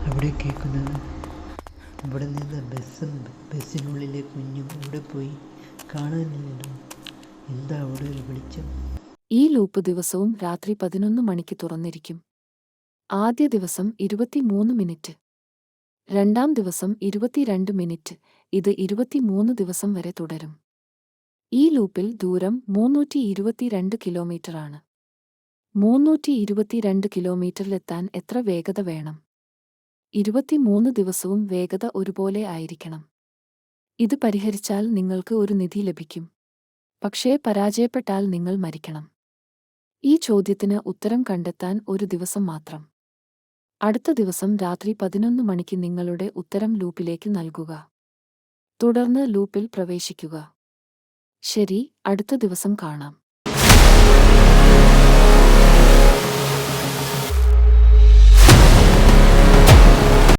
അവിടെ കേൾക്കുന്നത്. ഇവിടെ നിന്ന് ബസ്സിനുള്ളിലെ കുഞ്ഞും ഇവിടെ പോയി കാണാനില്ലല്ലോ. എന്താ അവിടെ ഒരു വെളിച്ചം? ഈ ലൂപ്പ് ദിവസവും രാത്രി 11 മണിക്ക് തുറന്നിരിക്കും. ആദ്യ ദിവസം 23 മിനിറ്റ്, രണ്ടാം ദിവസം 22 മിനിറ്റ്. ഇത് 23 ദിവസം വരെ തുടരും. ഈ ലൂപ്പിൽ ദൂരം 322 കിലോമീറ്ററാണ്. 322 കിലോമീറ്ററിലെത്താൻ എത്ര വേഗത വേണം? 23 ദിവസവും വേഗത ഒരുപോലെ ആയിരിക്കണം. ഇത് പരിഹരിച്ചാൽ നിങ്ങൾക്ക് ഒരു നിധി ലഭിക്കും. പക്ഷേ പരാജയപ്പെട്ടാൽ നിങ്ങൾ മരിക്കണം. ഈ ചോദ്യത്തിന് ഉത്തരം കണ്ടെത്താൻ ഒരു ദിവസം മാത്രം. അടുത്ത ദിവസം രാത്രി 11 മണിക്ക് നിങ്ങളുടെ ഉത്തരം ലൂപ്പിലേക്ക് നൽകുക. തുടർന്ന് ലൂപ്പിൽ പ്രവേശിക്കുക. ശരി, അടുത്ത ദിവസം കാണാം.